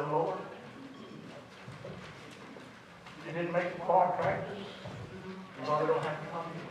the Lord. You didn't make the choir practice. You probably don't have to come here.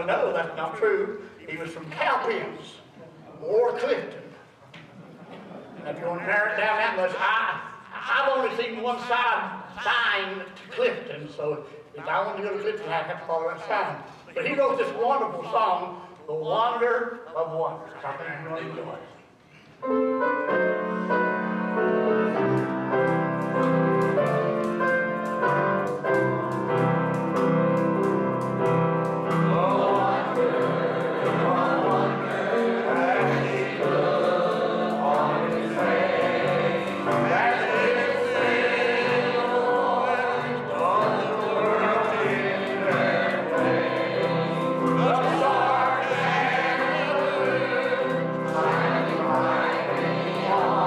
No, that's not true. He was from Cowpens or Clifton. And if you want to narrow it down that much, I've only seen one sign to Clifton, so if I want to go to Clifton, I have to follow that sign. But he wrote this wonderful song, The Wonder of Wonders. I think you're going to enjoy it. Shining brightly on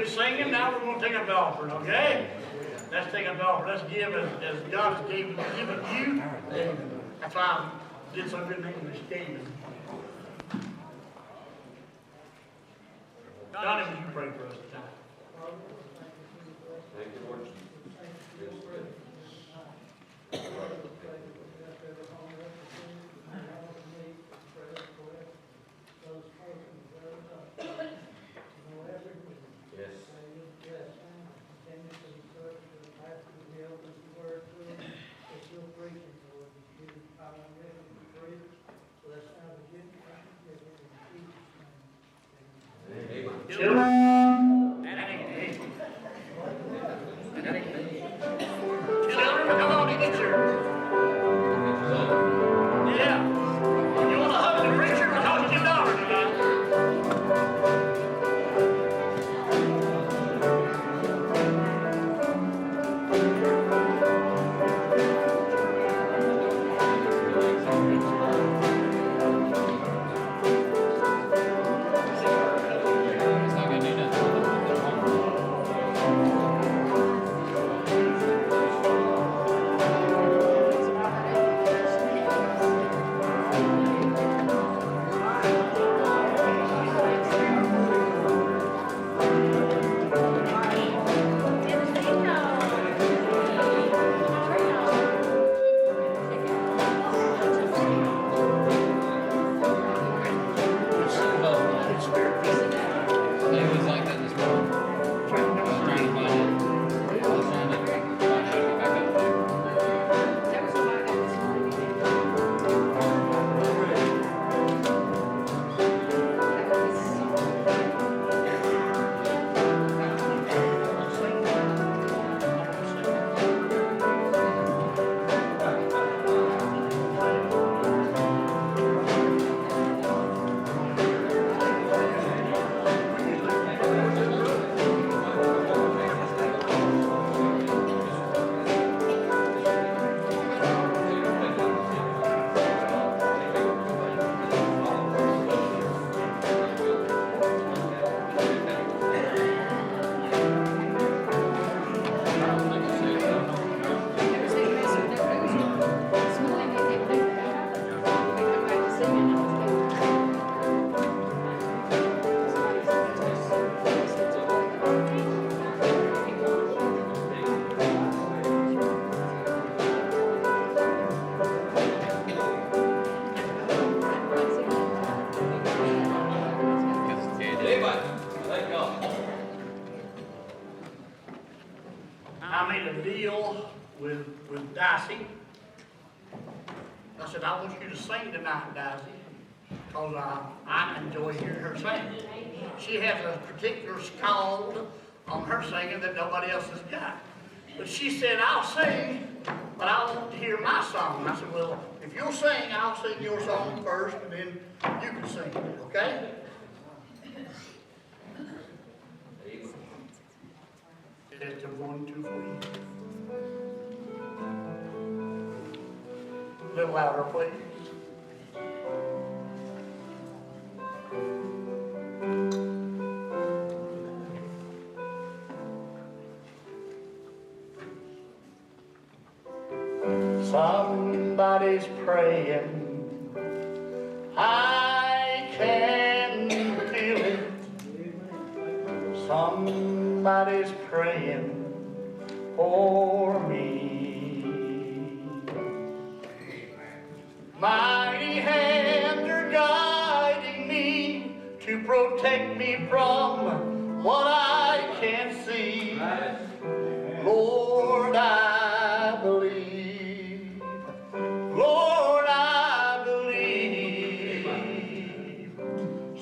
good singing. Now we're going to take up the offering, okay? Let's take up the offering. Let's give as God's given you. That's why I did so good in English, giving. Donnie, would you pray for us tonight? Thank you, Lord. I made a deal with Dicey. I said, I want you to sing tonight, Dicey, because I enjoy hearing her sing. She has a particular scald on her singing that nobody else has got. But she said, I'll sing, but I want to hear my song. I said, well, if you'll sing, I'll sing your song first, and then you can sing it, okay? Test of 1, 2, 3. A little louder, please. Somebody's praying. I can feel it. Somebody's praying for me. Mighty hands are guiding me to protect me from what I can't see. Lord, I believe. Lord, I believe.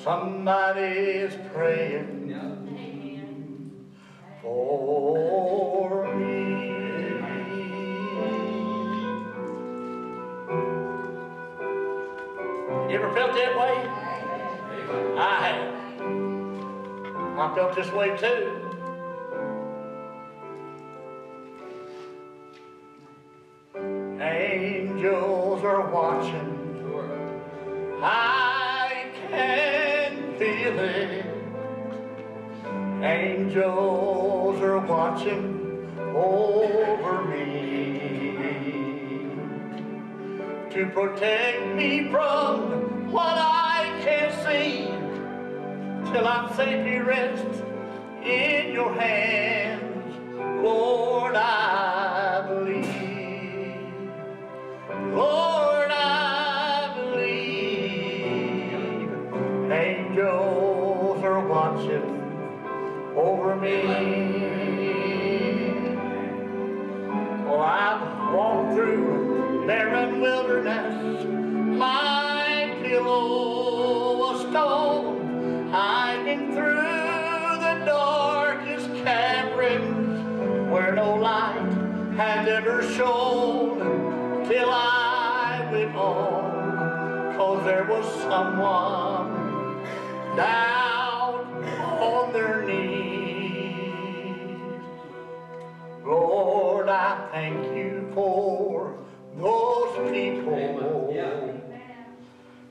Somebody's praying for me. You ever felt that way? I have. I felt this way too. Angels are watching. I can feel it. Angels are watching over me to protect me from what I can't see, till I'm safely rest in your hands. Lord, I believe. Lord, I believe. Angels are watching over me. Well, I've walked through barren wilderness, my pillow a stone. I've been through the darkest caverns where no light has ever shone, till I went on, 'cause there was someone down on their knees. Lord, I thank you for those people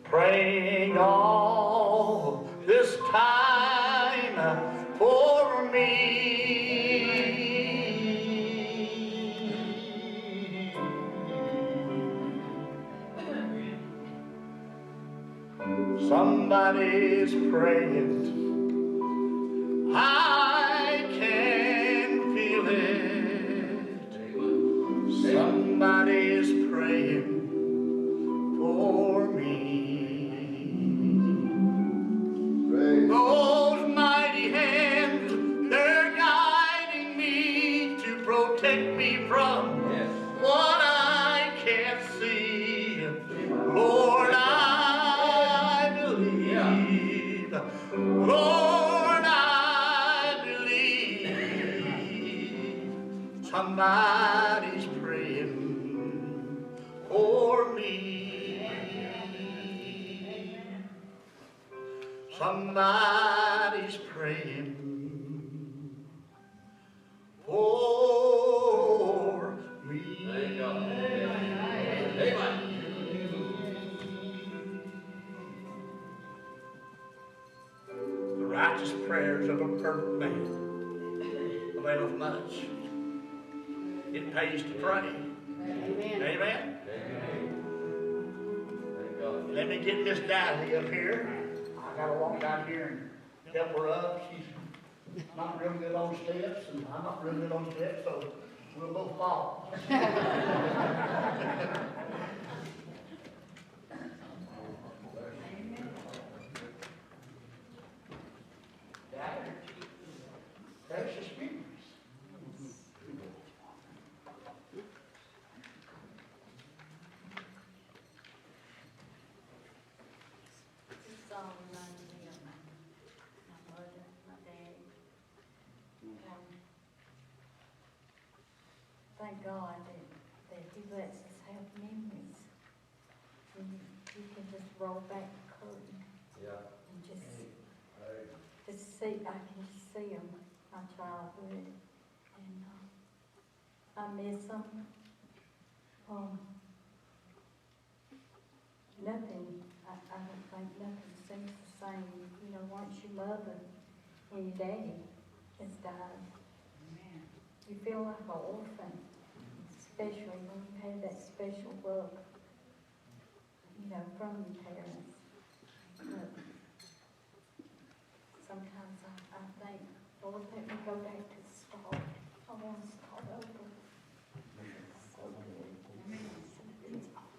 praying all this time for me. Somebody's praying, I can feel it. Somebody's praying for me. Those mighty hands, they're guiding me to protect me from what I can't see. Lord, I believe. Lord, I believe. Somebody's praying for me. Somebody's praying for me. The righteous prayers of a perfect man availeth much. It pays to pray. Amen. Amen. Let me get Miss Daly up here. I gotta walk down here and help her up. She's not real good on steps, and I'm not real good on steps, so we'll both fall. Precious memories. This song reminds me of my mother, my dad. Thank God that He lets us have memories. And you can just roll back the curtain and just see, I can just see them, my childhood. And I miss them. Nothing, I don't think nothing seems the same. You know, once your mother and your daddy has died, you feel like an orphan, especially when you have that special love, you know, from your parents. But sometimes I think, Lord, let me go back to the start. I want to start over. So good. It's awesome.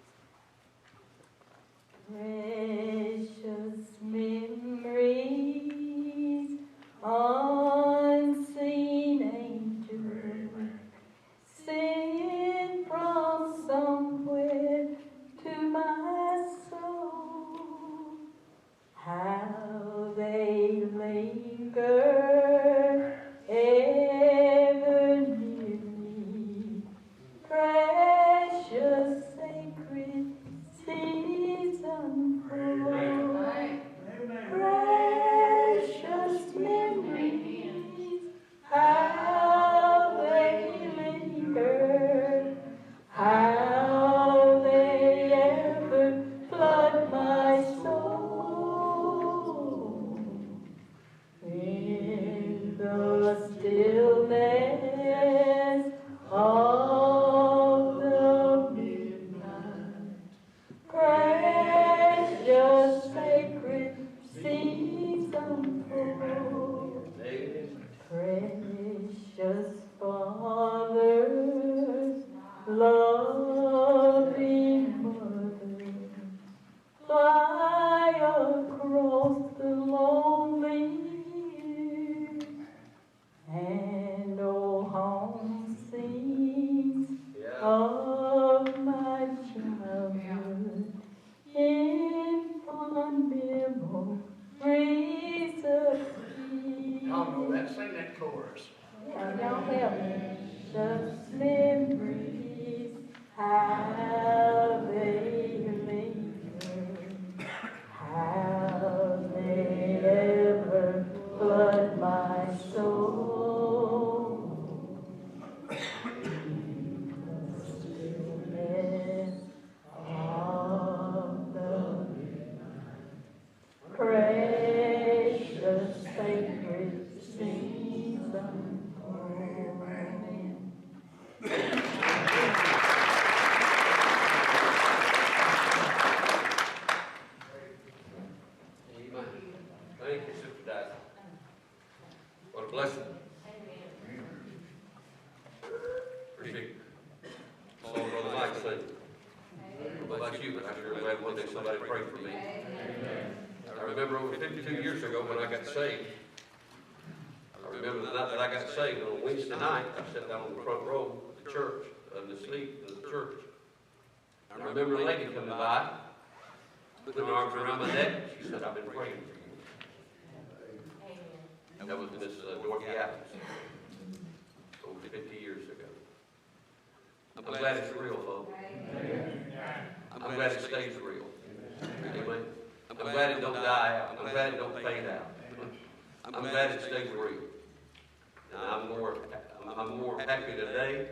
Precious memories, unseen angels, singing from somewhere to my soul. How they linger ever near me, precious sacred season for Thank you, Sister Diane. What a blessing. Appreciate it. Saw Brother Mike say, I don't know about you, but I sure glad one day somebody prayed for me. I remember over 52 years ago when I got saved. I remember the night that I got saved on a Wednesday night. I sat down on the front row of the church, of the seat of the church. I remember a lady coming by, putting her arms around my neck. She said, I've been praying for you. That was Miss Dorothy Adams, over 50 years ago. I'm glad it's real, folks. I'm glad it stays real. Amen. I'm glad it don't die out. I'm glad it don't fade out. I'm glad it stays real. And I'm more happy today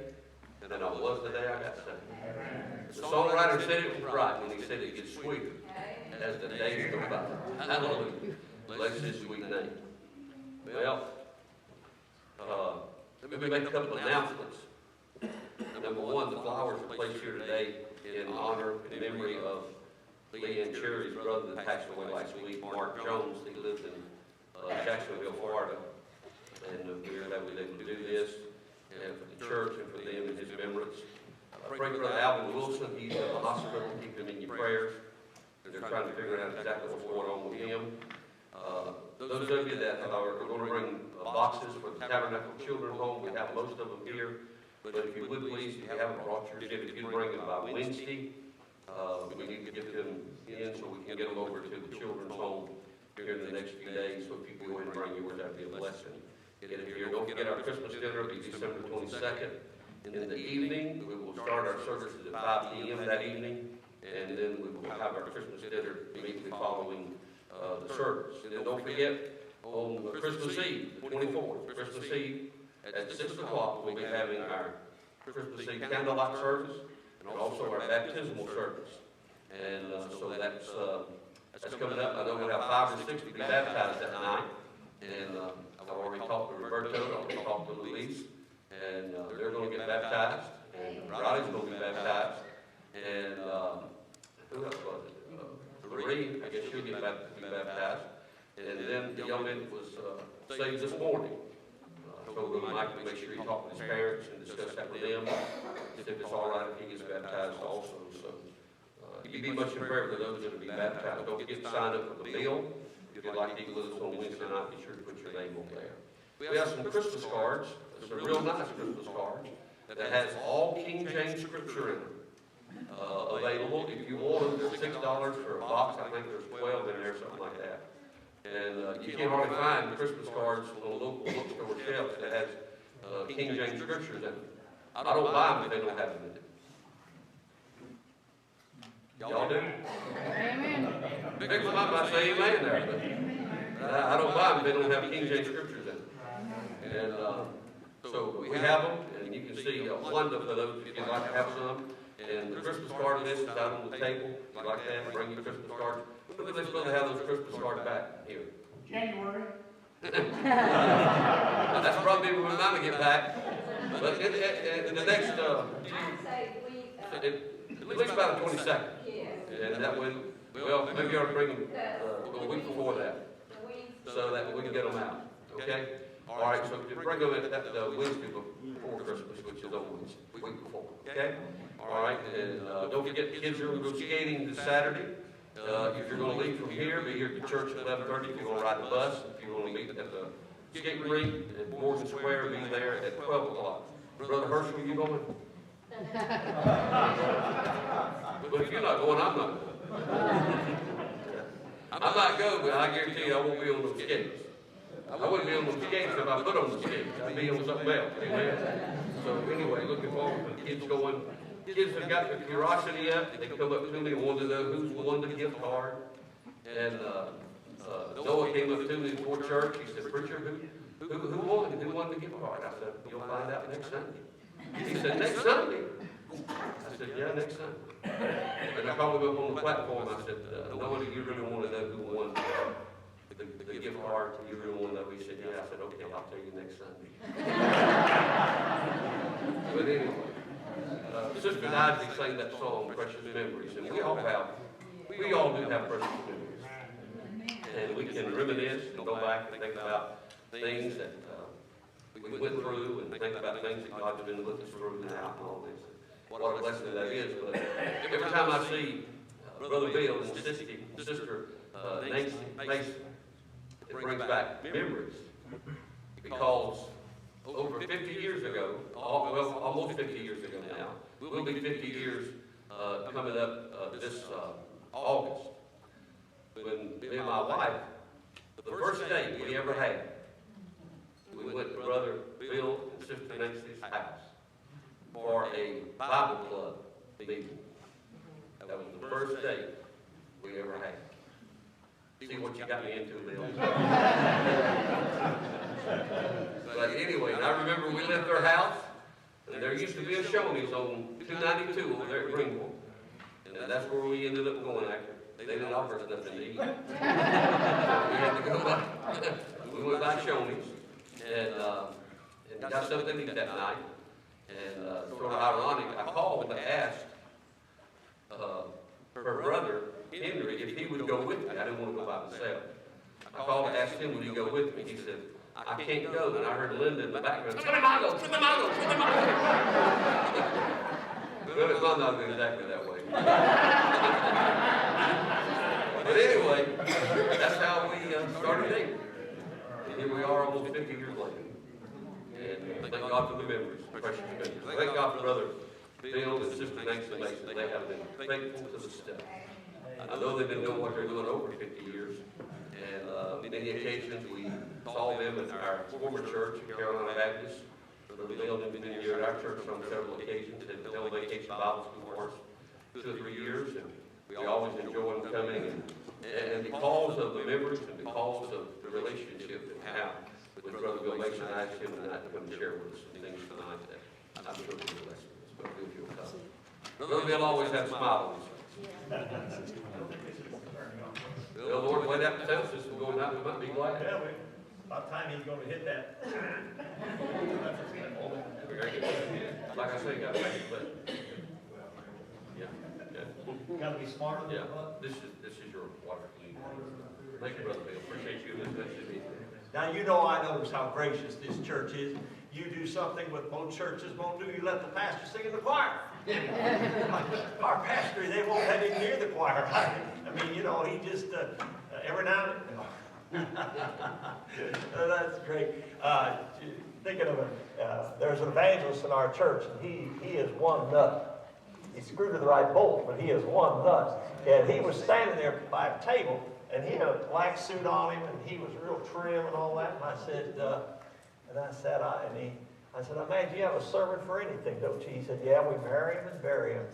than I was the day I got saved. The songwriter said it was right when he said it gets sweeter as the days go by. Hallelujah. Bless his sweet name. Well, let me make a couple of announcements. Number one, the flowers are placed here today in honor and memory of Lee and Cherry's brother that passed away last week, Mark Jones. He lived in Jacksonville, Florida. And we're glad we were able to do this for the church and for them in his remembrance. Pray for Brother Alvin Wilson. He's in the hospital. Keep him in your prayers. They're trying to figure out exactly what's going on with him. Those of you that are going to bring boxes for the Tabernacle Children's Home, we have most of them here. But if you would please, if you haven't brought yours, if you could bring them by Wednesday, we need to get them in so we can get them over to the Children's Home here in the next few days. So if you go ahead and bring yours, that'd be a blessing. Get it here. Don't forget our Christmas dinner will be December 22nd. In the evening, we will start our services at 5 p.m. that evening, and then we will have our Christmas dinner immediately following the service. And then don't forget, on Christmas Eve, the 24th, Christmas Eve, at 6 o'clock, we'll be having our Christmas Eve candlelight service and also our baptismal service. And so that's coming up. I know we'll have 5 or 6 to be baptized that night. And I've already talked to Roberto, I've already talked to Luis, and they're going to get baptized. And Riley's going to be baptized. And who else was it? Marie, I guess she'll get baptized. And then the young man was saved this morning. I told him Mike to make sure he talked with his parents and discuss that with them. If it's all right if he gets baptized also. So you'd be much in prayer for those that will be baptized. Don't forget to sign up for the meal. If you'd like to eat with us on Wednesday night, be sure to put your name on there. We have some Christmas cards, some real nice Christmas cards that has all King James Scripture in them. Available. If you want them, they're $6 for a box. I think there's 12 in there, something like that. And you can't hardly find Christmas cards on the local bookstore shelves that has King James Scriptures in them. I don't buy them if they don't have them in it. Y'all do? Amen. Big might say amen there, but I don't buy them if they don't have King James Scriptures in them. And so we have them, and you can see one for those if you'd like to have some. And the Christmas card list is out on the table. If you'd like that, bring your Christmas cards. When are they supposed to have those Christmas cards back here? January. That's probably when mine get back. But in the next, at least about the 22nd. And that way, well, maybe you ought to bring them a week before that, so that we can get them out. Okay? All right, so you bring them at Wednesday before Christmas, which is on Wednesday, week before. Okay? All right, and don't forget, kids are going to go skating this Saturday. If you're going to leave from here, be here at the church at 11:30. If you're going to ride the bus, if you're going to meet at the skating rink at Morgan Square, be there at 12 o'clock. Brother Herschel, are you going? But if you're not going, I'm not going. I might go, but I guarantee you I won't be on those skates. I wouldn't be on those skates if I put on the skates. I'd be on something else. Amen. So anyway, looking forward to the kids going. Kids have got the curiosity up. They come up to me and want to know who's won the gift card. And Noah came up to me before church. He said, "Preacher, who won? Who won the gift card?" I said, "You'll find out next Sunday." He said, "Next Sunday?" I said, "Yeah, next Sunday." And I called him up on the platform. I said, "Noah, do you really want to know who won the gift card? Do you really want to know?" He said, "Yeah." I said, "Okay, I'll tell you next Sunday." But anyway. Sister Nigel sang that song, Precious Memories, and we all do have precious memories. and we can reminisce and go back and think about things that we went through and think about things that God's been with us through now and all this. What a blessing that is. But every time I see Brother Bill and Sister Nancy Mason, it brings back memories. Because over 50 years ago, well, almost 50 years ago now, we'll be 50 years coming up this August, when me and my wife, the first date we ever had, we went to Brother Bill and Sister Nancy's house for a Bible club meeting. That was the first date we ever had. See what you got me into, Bill. But anyway, I remember we left their house, and there used to be a Shoney's on 292 over there at Greenville. And that's where we ended up going after. They didn't offer us nothing to eat. So we had to go back. We went back to Shoney's and got something to eat that night. And sort of ironic, I called and asked her brother, Henry, if he would go with me. I didn't want to go by myself. I called and asked him, would he go with me? He said, I can't go. And I heard Linda in the background, "Come on, go, come on, go, come on, go." Well, it might not be exactly that way. But anyway, that's how we started dating. And here we are almost 50 years later. And thank God for the memories, precious memories. Thank God for Brother Bill and Sister Nancy Mason. They have been faithful to the step. I know they've been doing what they're doing over 50 years. And many occasions we saw them at our former church, Carolina Baptist. Brother Bill has been here at our church on several occasions and held vacation Bible school for us 2 or 3 years. And we always enjoy them coming. And because of the memories and because of the relationship that we have with Brother Bill Mason, I asked him tonight to come and share with us some things tonight that I'm sure will be blessed with us. But if you'll come. Brother Bill always has a smile on his face. Bill, Lord, play that census and going out, we might be glad. Yeah, by the time he's going to hit that. Like I say, guys, but yeah. Got to be smarter than Yeah, that. this is your water. Thank you, Brother Bill. Appreciate you. That should be. Now, you know I notice how gracious this church is. You do something with most churches won't do, you let the pastor sing in the choir. Our pastor, they won't let him hear the choir. I mean, you know, he just, every now and then. That's great. Thinking of it, there's an evangelist in our church, and he is one nut. He's screwed to the right bolt, but he is one nut. And he was standing there by a table, and he had a black suit on him, and he was real trim and all that. And I said, I said, I imagine you have a sermon for anything, don't you? He said, yeah, we marry him and bury him.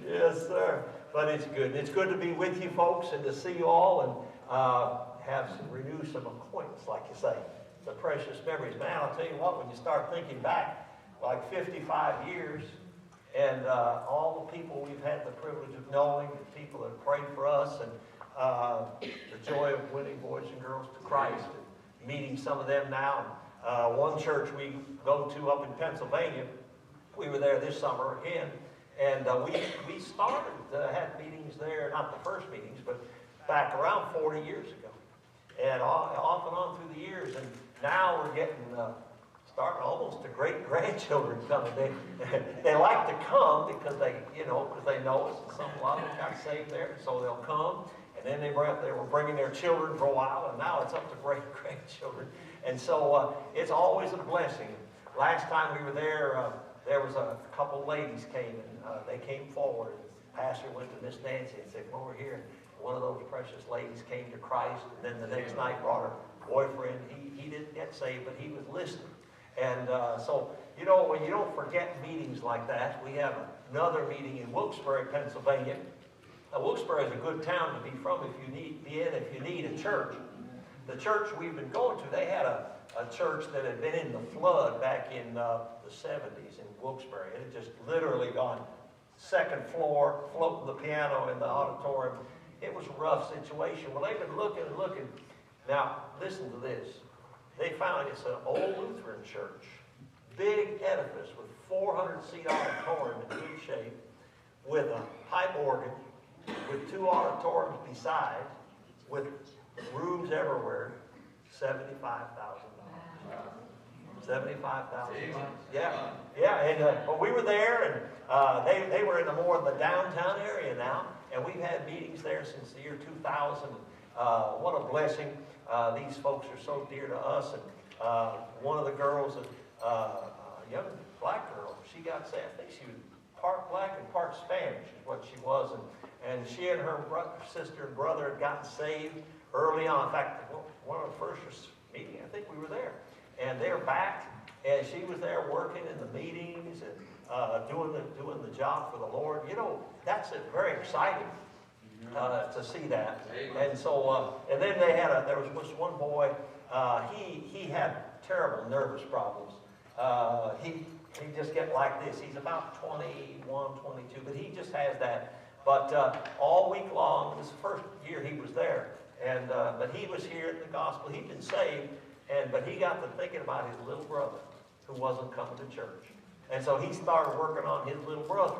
Yes, sir. But it's good. It's good to be with you folks and to see you all and renew some acquaintance, like you say. The precious memories. Man, I'll tell you what, when you start thinking back, like 55 years, and all the people we've had the privilege of knowing, the people that prayed for us, and the joy of winning boys and girls to Christ, and meeting some of them now. One church we go to up in Pennsylvania, we were there this summer again, and we started, had meetings there, not the first meetings, but back around 40 years ago. And off and on through the years, and now we're getting, starting almost to great-grandchildren coming. They like to come because they know us, and a lot of them got saved there, so they'll come. And then they were bringing their children for a while, and now it's up to great-grandchildren. And so it's always a blessing. Last time we were there, there was a couple ladies came, and they came forward. And Pastor went to Miss Nancy and said, "Come over here." And one of those precious ladies came to Christ, and then the next night brought her boyfriend. He didn't get saved, but he was listening. And so, when you don't forget meetings like that, we have another meeting in Wilkes-Barre, Pennsylvania. Now, Wilkes-Barre is a good town to be from if you need a church. The church we've been going to, they had a church that had been in the flood back in the 70s in Wilkes-Barre. It had just literally gone second floor, floating the piano in the auditorium. It was a rough situation. Well, they've been looking and looking. Now, listen to this. They found it's an old Lutheran church, big edifice with 400-seat auditorium in good shape, with a pipe organ, with 2 auditoriums beside, with rooms everywhere, $75,000. $75,000. Yeah, yeah, and but we were there, and they were in the more of the downtown area now, and we've had meetings there since the year 2000. What a blessing! These folks are so dear to us, and one of the girls, a young black girl, she got saved. I think she was part black and part Spanish is what she was, and she and her sister and brother had gotten saved early on. In fact, one of the first meetings, I think we were there. And they're back, and she was there working in the meetings and doing the job for the Lord. You know, that's very exciting to see that. And so, and then there was this one boy. He had terrible nervous problems. He just get like this. He's about 21, 22, but he just has that. But all week long, this is the first year he was there, and but he was here in the gospel. He'd been saved. But he got to thinking about his little brother who wasn't coming to church. And so he started working on his little brother.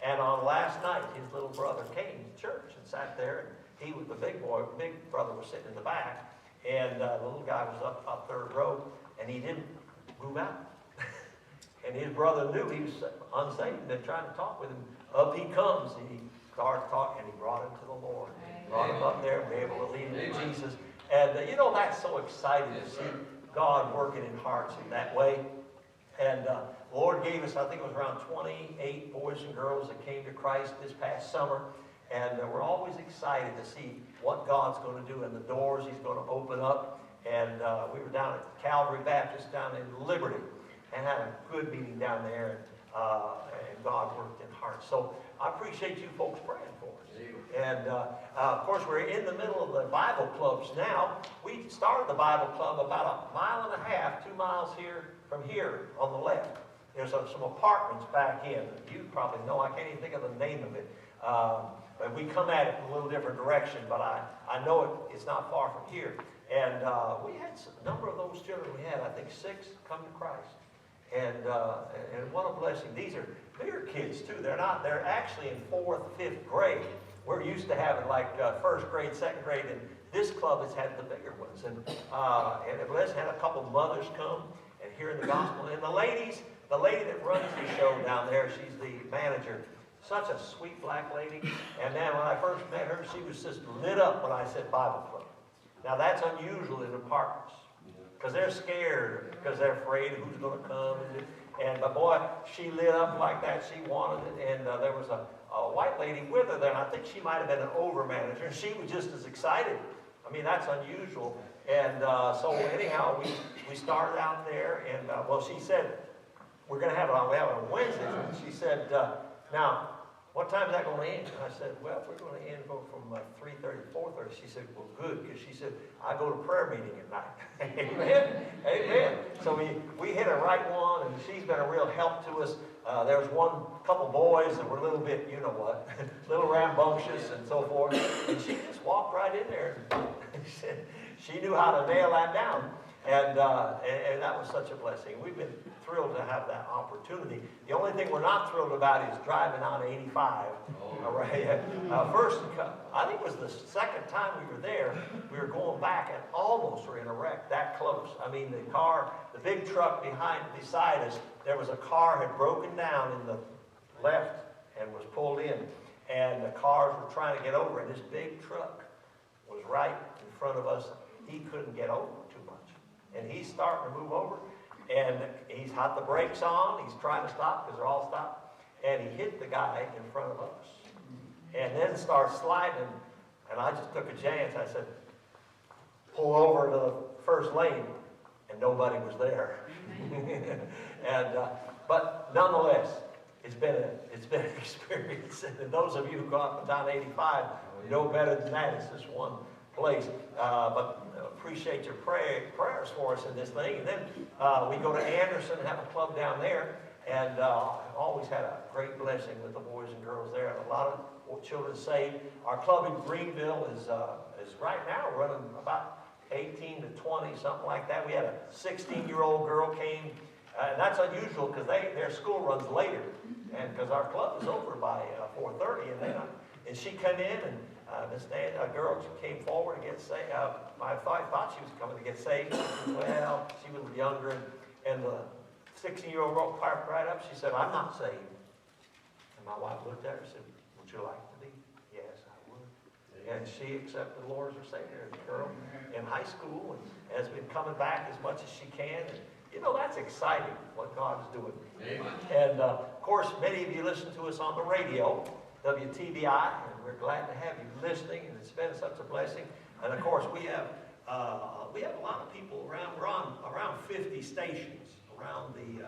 And on last night, his little brother came to church and sat there. And he was the big boy. The big brother was sitting in the back. And the little guy was up third row. And he didn't move out. And his brother knew he was unsaved and been trying to talk with him. Up he comes. And he started talking. And he brought him to the Lord. Brought him up there and be able to lead him to Jesus. And you know, that's so exciting to see God working in hearts in that way. And the Lord gave us, I think it was around 28 boys and girls that came to Christ this past summer. And we're always excited to see what God's going to do and the doors He's going to open up. And we were down at Calvary Baptist down in Liberty and had a good meeting down there. And God worked in hearts. So I appreciate you folks praying for us. And of course, we're in the middle of the Bible clubs now. We started the Bible club about 1.5 miles, 2 miles from here on the left. There's some apartments back in. You probably know. I can't even think of the name of it. But we come at it in a little different direction. But I know it's not far from here. And we had a number of those children. We had, I think, 6 come to Christ. And what a blessing. These are bigger kids too. They're actually in 4th, 5th grade. We're used to having like 1st grade, 2nd grade, and this club has had the bigger ones. And Les had a couple mothers come and hearing the gospel. And the lady that runs the show down there, she's the manager. Such a sweet black lady. And then when I first met her, she was just lit up when I said Bible club. Now that's unusual in apartments. Because they're scared, because they're afraid of who's going to come. But boy, she lit up like that. She wanted it. And there was a white lady with her there. And I think she might have been an over-manager. And she was just as excited. I mean, that's unusual. And so anyhow, we started out there. And well, she said, we're going to have it on Wednesday. And she said, now, what time is that going to end? And I said, well, we're going to end from 3:30 to 4:30. She said, well, good, because she said, I go to prayer meeting at night. Amen. Amen. So we hit a right one, and she's been a real help to us. There was couple boys that were a little bit, you know what, a little rambunctious and so forth. And she just walked right in there. And she knew how to nail that down. And that was such a blessing. We've been thrilled to have that opportunity. The only thing we're not thrilled about is driving on 85. All right. First, I think it was the second time we were there, we were going back and almost were in a wreck that close. I mean, the big truck beside us, there was a car had broken down in the left and was pulled in. And the cars were trying to get over, and this big truck was right in front of us. He couldn't get over too much. And he's starting to move over. And he's had the brakes on. He's trying to stop because they're all stopped. And he hit the guy in front of us. And then started sliding. And I just took a chance. I said, pull over to the first lane. And nobody was there. But nonetheless, it's been an experience. And those of you who go up and down 85 know better than that. It's just one place. But appreciate your prayers for us in this thing. And then we go to Anderson and have a club down there. And always had a great blessing with the boys and girls there. A lot of children saved. Our club in Greenville is right now running about 18 to 20, something like that. We had a 16-year-old girl came. And that's unusual because their school runs later. And because our club is over by 4:30. And then And she came in, and a girl came forward to get saved. I thought she was coming to get saved. Well, she was younger, and the 16-year-old girl popped right up. She said, "I'm not saved." And my wife looked at her and said, "Would you like to be?" "Yes, I would." And she accepted the Lord as her Savior. The girl in high school and has been coming back as much as she can. And, you know, that's exciting, what God is doing. Amen. And, of course, many of you listen to us on the radio, WTBI, and we're glad to have you listening, and it's been such a blessing. And, of course, we have a lot of people around. We're on around 50 stations around the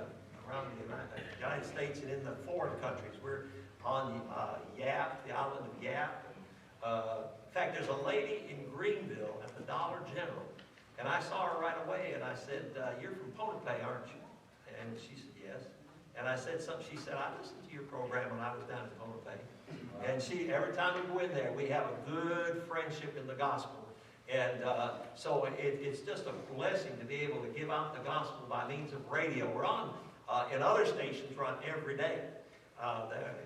United States and in the foreign countries. We're on Yap, the island of Yap. In fact, there's a lady in Greenville at the Dollar General, and I saw her right away, and I said, "You're from Pohnpei, aren't you?" And she said, "Yes." And I said something. She said, "I listened to your program when I was down in Pohnpei." And every time we go in there, we have a good friendship in the gospel. And so it's just a blessing to be able to give out the gospel by means of radio. We're on, in other stations, we're on every day.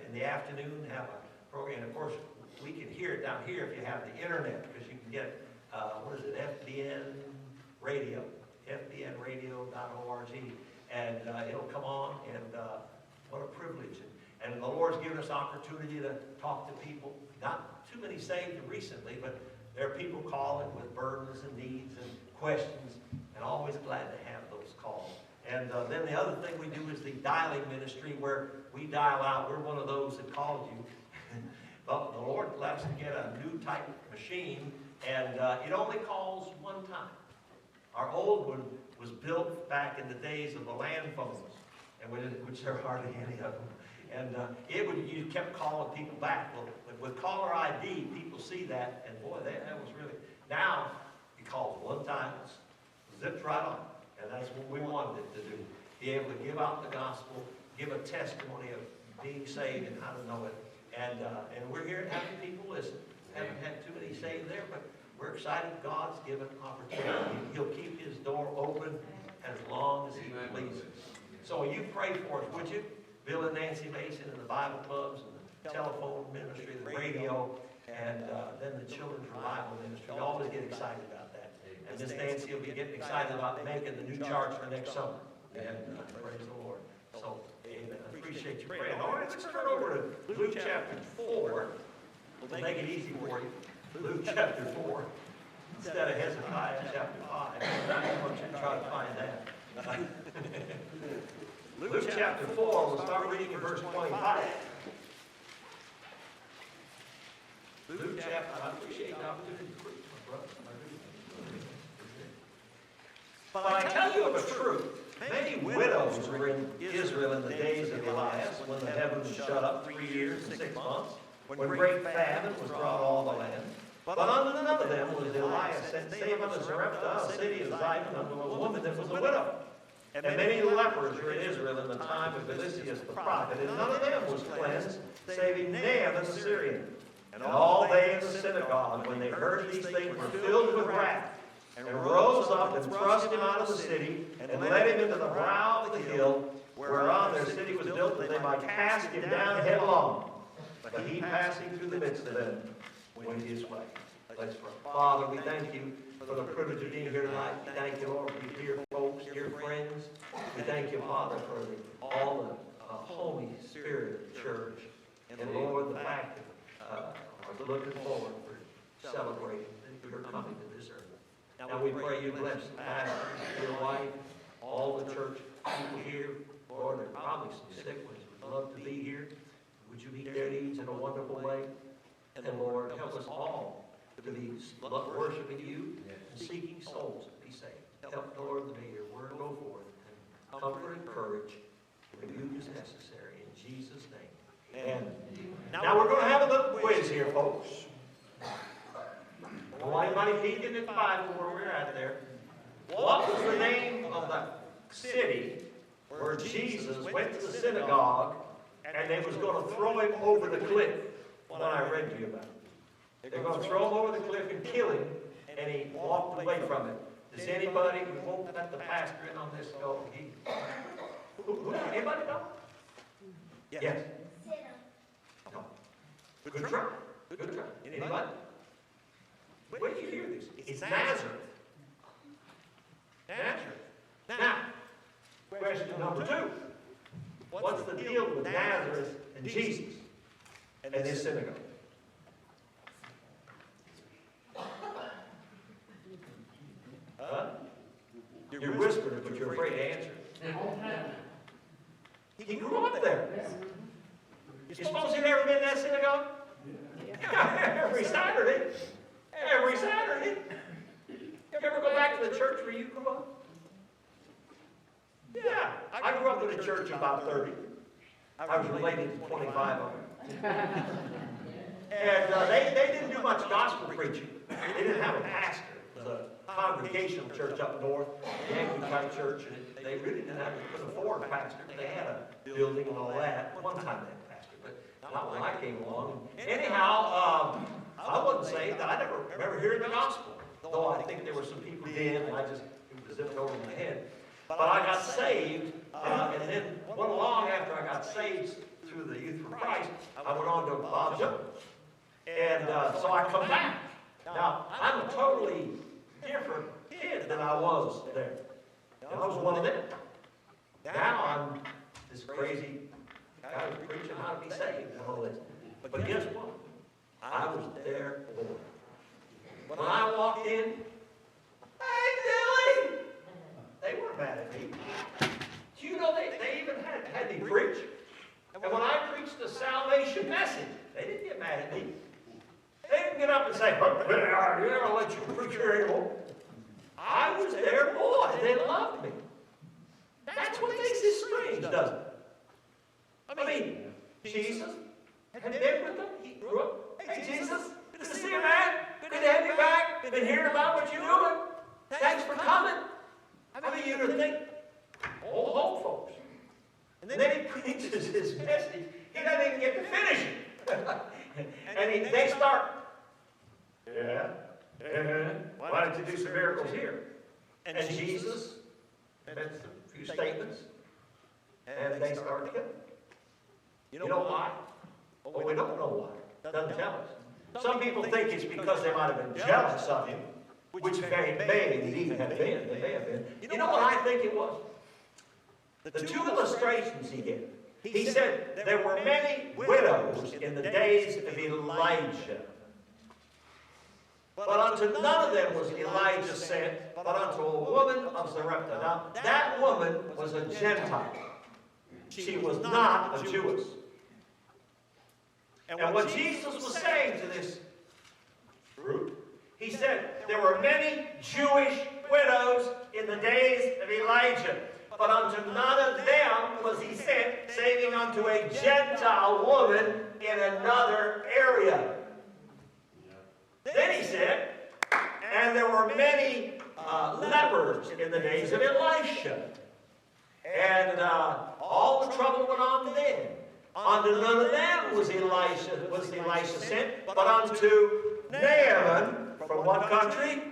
In the afternoon, have a program. And of course, we can hear it down here if you have the internet, because you can get, FBN Radio, fbnradio.org. And it'll come on, and what a privilege. And the Lord's given us opportunity to talk to people. Not too many saved recently, but there are people calling with burdens and needs and questions, and always glad to have those calls. And then the other thing we do is the dialing ministry, where we dial out. We're one of those that called you. But the Lord let us get a new type machine, and it only calls one time. Our old one was built back in the days of the land phones, and which there are hardly any of them. And you kept calling people back. Well, with caller ID, people see that, and boy, that was really. Now, it calls one time, it's zipped right on, and that's what we wanted it to do. Be able to give out the gospel, give a testimony of being saved and how to know it. And we're here to having people listen. Haven't had too many saved there, but we're excited God's given opportunity. He'll keep his door open as long as he pleases. So you pray for us, would you? Bill and Nancy Mason and the Bible clubs and the telephone ministry, the radio, and then the children's revival ministry. We always get excited about that. And Miss Nancy will be getting excited about making the new charts for next summer. And praise the Lord. So, amen. I appreciate you praying. All right, let's turn over to Luke chapter 4. We'll make it easy for you. Luke chapter 4. Instead of Hezekiah chapter 5. I want you to try to find that. Luke chapter 4, we'll start reading in verse 25. Luke chapter, I appreciate the opportunity to preach, my brother. But I tell you of a truth, many widows were in Israel in the days of Elias, when the heavens shut up 3 years and 6 months, when great famine was brought all the land. But unto none of them was Elias sent, save unto Zarephath, a city of Zidon, unto a woman that was a widow. And many lepers were in Israel in the time of Eliseus the prophet, and none of them was cleansed, saving Naaman the Syrian. And all they in the synagogue, when they heard these things, were filled with wrath, and rose up and thrust him out of the city, and led him into the brow of the hill, whereon their city was built, that they might cast him down headlong. But he, passing through the midst of them, went his way. Let's pray. Father, we thank you for the privilege of being here tonight. We thank you, Lord, for you dear folks, dear friends. We thank you, Father, for all the Holy Spirit of the church. And Lord, the fact that we're looking forward for celebrating your coming to this earth. Now we pray you bless the pastor, your wife, all the church people here. Lord, there are probably some sick ones who would love to be here. Would you meet their needs in a wonderful way? And Lord, help us all to be worshiping you and seeking souls to be saved. Help, Lord, to may your word go forth and comfort and courage, rebuke as necessary. In Jesus' name. Amen. Now we're going to have a little quiz here, folks. I don't want anybody peeking at the Bible where we're at there. What was the name of the city where Jesus went to the synagogue and they was going to throw him over the cliff? What I read to you about. They're going to throw him over the cliff and kill him, and he walked away from it. Does anybody, we won't let the pastor in on this, go. Anybody know? Yes. No. Good try. Good try. Anybody? Where do you hear this? It's Nazareth. Nazareth. Now, question number 2. What's the deal with Nazareth and Jesus and this synagogue? Huh? You're whispering, but you're afraid to answer. He grew up there. You suppose he'd ever been in that synagogue? Every Saturday. Every Saturday. You ever go back to the church where you grew up? Yeah. I grew up in a church about 30. I was related to 25 of them. And they didn't do much gospel preaching. They didn't have a pastor. It was a congregational church up north, Yankee type church, and they really didn't have to afford a pastor. They had a building and all that. One time they had a pastor, but not when I came along. Anyhow, I wouldn't say that I never remember hearing the gospel, though I think there were some people who did, and I just it was zipped over my head. But I got saved, and then went along after I got saved through the Youth for Christ. I went on to Bob Jones. And so I come back. Now, I'm a totally different kid than I was there. And I was one of them. Now I'm this crazy guy who's preaching how to be saved and all this. But guess what? I was there born. When I walked in, hey, Dilly! They weren't mad at me. Do you know they even had me preach? And when I preached the salvation message, they didn't get mad at me. They didn't get up and say, "We never let you preach here anymore." I was their boy. They loved me. That's what makes it strange, doesn't it? I mean, Jesus had been with them. He grew up. Hey, Jesus, good to see you, man. Good to have you back. Been hearing about what you're doing. Thanks for coming. I mean, you'd think, old home folks. And then he preaches his message. He doesn't even get to finish it. And they start, why don't you do some miracles here? And Jesus makes a few statements, and they start to get them. You know why? Well, we don't know why. Doesn't tell us. Some people think it's because they might have been jealous of him, which may indeed have been. They may have been. You know what I think it was? The 2 illustrations he gave. He said there were many widows in the days of Elijah. But unto none of them was Elijah sent, but unto a woman of Zarephath. Now, that woman was a Gentile. She was not a Jewess. And what Jesus was saying to this group, he said there were many Jewish widows in the days of Elijah. But unto none of them was he sent, saving unto a Gentile woman in another area. Then he said, and there were many lepers in the days of Elisha. And all the trouble went on then. Unto none of them was Elisha sent, but unto Naaman, from what country?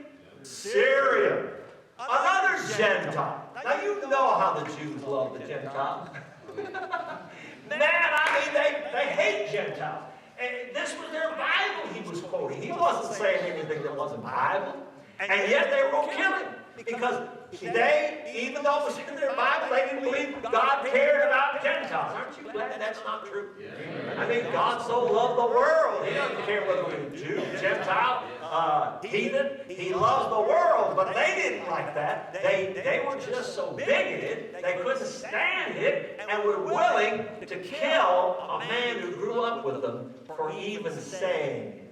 Syria. Another Gentile. Now you know how the Jews love the Gentiles. Man, I mean, they hate Gentiles. And this was their Bible he was quoting. He wasn't saying anything that wasn't Bible. And yet they were going to kill him. Because they, even though it was in their Bible, they didn't believe God cared about Gentiles. Aren't you glad that's not true? I mean, God so loved the world. He doesn't care whether we're Jew, Gentile, heathen. He loves the world, but they didn't like that. They were just so bigoted, they couldn't stand it, and were willing to kill a man who grew up with them for even saying it.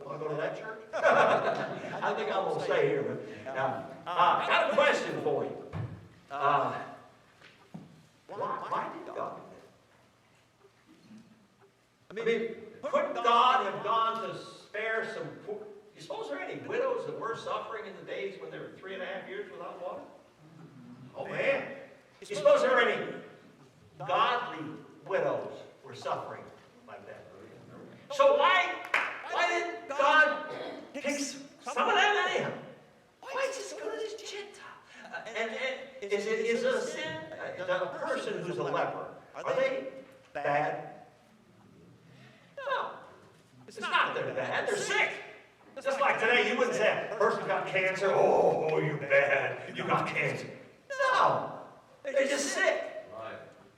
Want to go to that church? I think I'm going to stay here. But, I got a question for you. Why did God do that? I mean, couldn't God have gone to spare some poor? You suppose there are any widows that were suffering in the days when they were 3.5 years without water? Oh, man. You suppose there are any godly widows were suffering like that? So why didn't God pick some of them anyhow? Why just go to this Gentile? And is it a sin? A person who's a leper, are they bad? It's not they're bad, they're sick. Just like today, you wouldn't say, a person's got cancer, oh, you bad, you got cancer. No, they're just sick.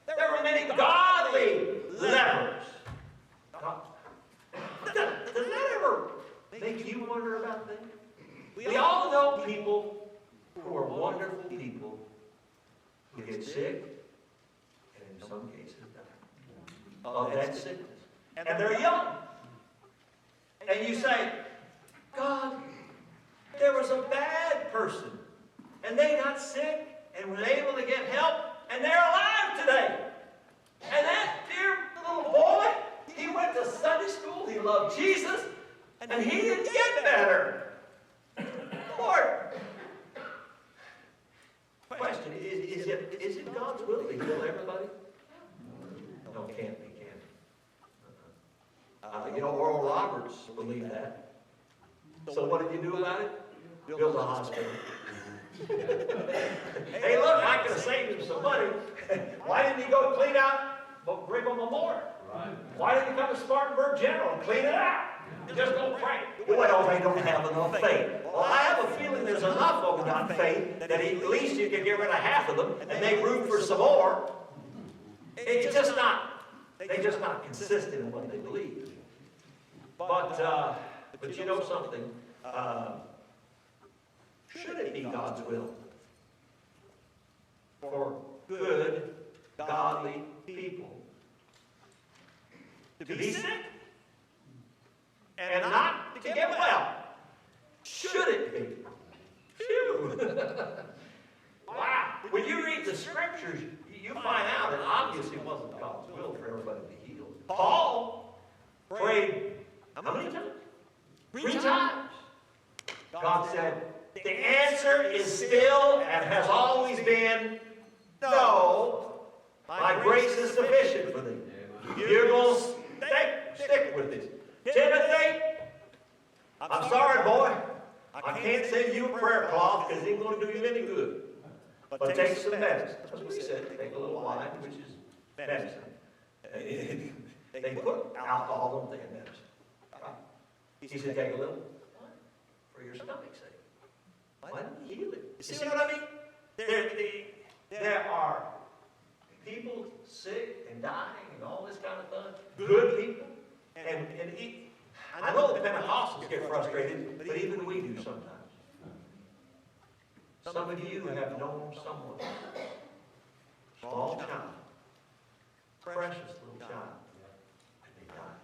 There were many godly lepers. Does that ever make you wonder about things? We all know people who are wonderful people who get sick, and in some cases die of that sickness. And they're young. And you say, God, there was a bad person, and they got sick and were able to get help, and they're alive today. And that dear little boy, he went to Sunday school, he loved Jesus, and he didn't get better. Lord, question, is it God's will to heal everybody? No, it can't be, can it? Oral Roberts believed that. So what did you do about it? Build a hospital. Hey, look, I could have saved him some money. Why didn't he go clean out Brigham Memorial? Why didn't he come to Spartanburg General and clean it out? Just go pray. Well, they don't have enough faith. Well, I have a feeling there's enough of them got faith that at least you can get rid of half of them and make room for some more. They're just not consistent in what they believe. But you know something? Should it be God's will for good, godly people to be sick and not to get well? Should it be? Phew. Wow. When you read the scriptures, you find out that obviously it wasn't God's will for everybody to be healed. Paul prayed how many times? 3 times. God said, the answer is still and has always been no. My grace is sufficient for thee. You're going to stick with this. Timothy, I'm sorry, boy. I can't send you a prayer cloth because it ain't going to do you any good. But take some medicine. That's what he said. Take a little wine, which is medicine. They put alcohol in medicine. He said, take a little for your stomach's sake. Why didn't he heal it? You see what I mean? There are people sick and dying and all this kind of stuff. Good people. And I know the Pentecostals get frustrated, but even we do sometimes. Some of you have known someone, small child, precious little child, and they died.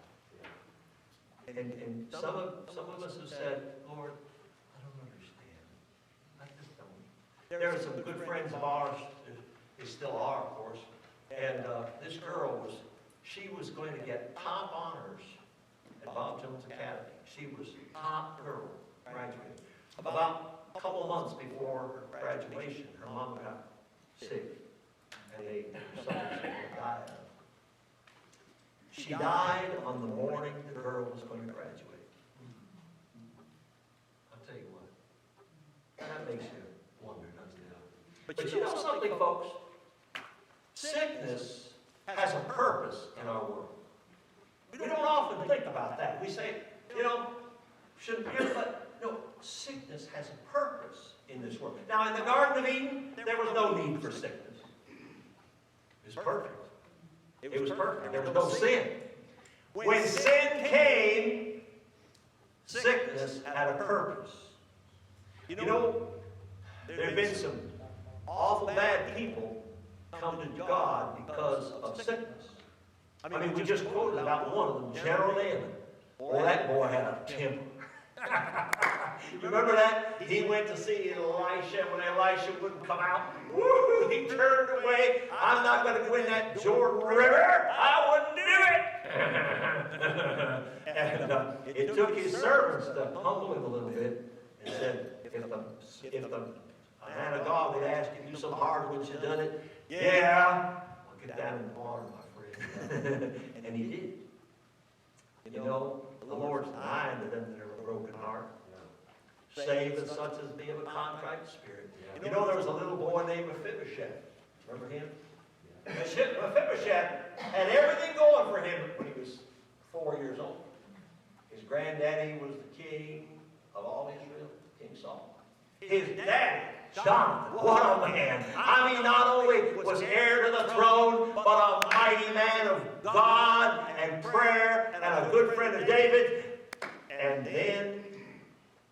And some of us have said, Lord, I don't understand. I just don't. There are some good friends of ours, they still are, of course, and this girl she was going to get top honors at Bob Jones Academy. She was top girl, graduated. About a couple months before her graduation, her mom got sick, and something died of. She died on the morning the girl was going to graduate. I'll tell you what, that makes you wonder, doesn't it? But you know something, folks? Sickness has a purpose in our world. We don't often think about that. We say, shouldn't be, but no, sickness has a purpose in this world. Now, in the Garden of Eden, there was no need for sickness. It was perfect. It was perfect. There was no sin. When sin came, sickness had a purpose. There have been some awful bad people come to God because of sickness. I mean, we just quoted about one of them, General Naaman. Well, that boy had a temper. You remember that? He went to see Elisha. When Elisha wouldn't come out, woo, he turned away. I'm not going to go in that Jordan River. I wouldn't do it. And it took his servants to humble him a little bit and said, if the man of God would ask you to do something hard, would you have done it? Yeah. Well, get down in the water, my friend. And he did. The Lord's nigh to them that have a broken heart. Save as such as be of a contrite spirit. There was a little boy named Mephibosheth. Remember him? Mephibosheth had everything going for him when he was 4 years old. granddaddy was the king of all Israel, King Saul. His daddy, Jonathan, what a man. I mean, not only was heir to the throne, but a mighty man of God and prayer and a good friend of David. And then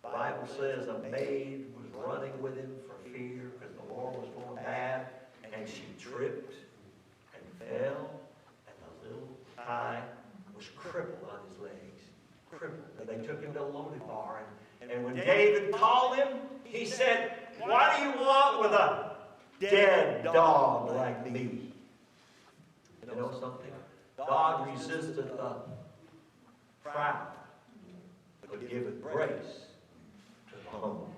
the Bible says a maid was running with him for fear because the war was going bad, and she tripped and fell, and the little guy was crippled on his legs. Crippled. And they took him to Lodebar, and when David called him, he said, "What do you want with a dead dog like me?" You know something? God resisted the proud, but giveth grace to the humble.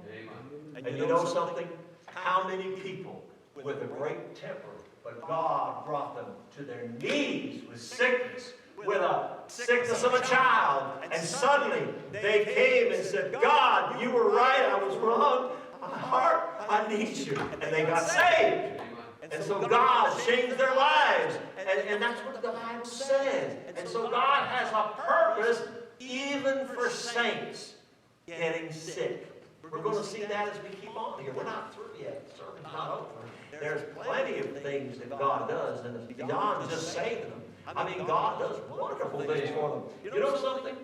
And you know something? How many people with a great temper, but God brought them to their knees with sickness, with a sickness of a child, and suddenly they came and said, "God, you were right, I was wrong. My heart, I need you." And they got saved. And so God changed their lives. And that's what the Bible says. And so God has a purpose even for saints getting sick. We're going to see that as we keep on here. We're not through yet. The sermon's not over. There's plenty of things that God does, and it's beyond just saving them. I mean, God does wonderful things for them. You know something?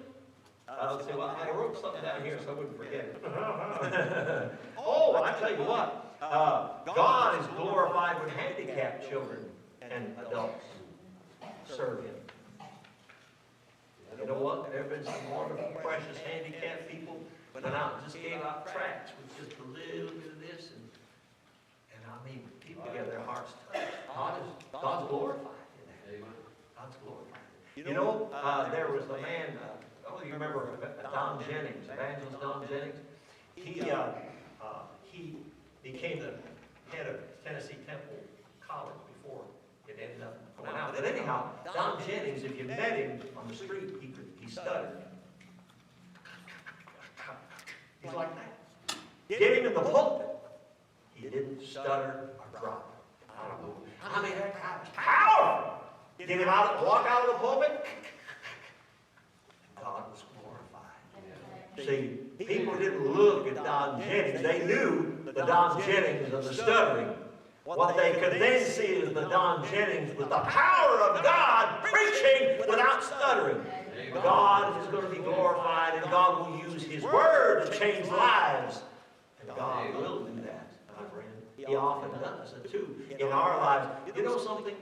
Let's see, well, I wrote something down here so I wouldn't forget. Oh, I tell you what. God is glorified when handicapped children and adults serve Him. You know what? There have been some wonderful, precious handicapped people went out and just gave out tracts with just a little bit of this, and I mean, people get their hearts touched. God's glorified in that. God's glorified. You know, there was a man. You remember Don Jennings, evangelist Don Jennings? He became the head of Tennessee Temple College before it ended up going out. But anyhow, Don Jennings, if you met him on the street, he stuttered. He's like that. Get him in the pulpit. He didn't stutter or drop. I don't know. I mean, that guy was powerful. Get him out, walk out of the pulpit. God was glorified. See, people didn't look at Don Jennings. They knew the Don Jennings of the stuttering. What they could then see is the Don Jennings with the power of God preaching without stuttering. God is going to be glorified, and God will use His Word to change lives. And God will do that, my friend. He often does it too in our lives. You know something?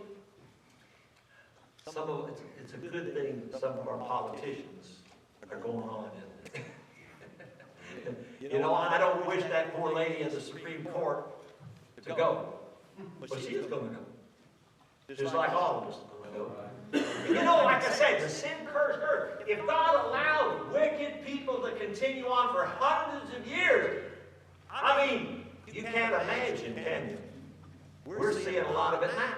It's a good thing some of our politicians are going on in it. You know, I don't wish that poor lady in the Supreme Court to go. But she is going to go. Just like all of us are going to go. You know, like I said, the sin cursed earth. If God allowed wicked people to continue on for hundreds of years, I mean, you can't imagine, can you? We're seeing a lot of it now.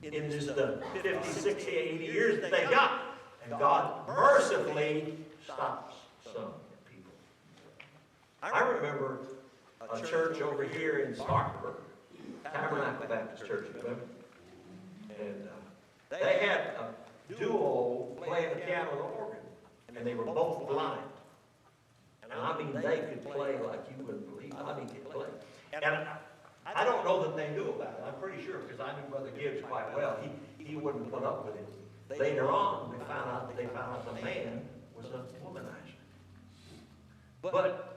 In just the 50, 60, 80 years that they got. And God mercifully stops some people. I remember a church over here in Spartanburg, Tabernacle Baptist Church, remember? And they had a duo playing the piano and the organ, and they were both blind. And I mean, they could play like you wouldn't believe. I mean, they could play. And I don't know that they knew about it. I'm pretty sure, because I knew Brother Gibbs quite well. He wouldn't put up with it. Later on, they found out the man was a womanizer. But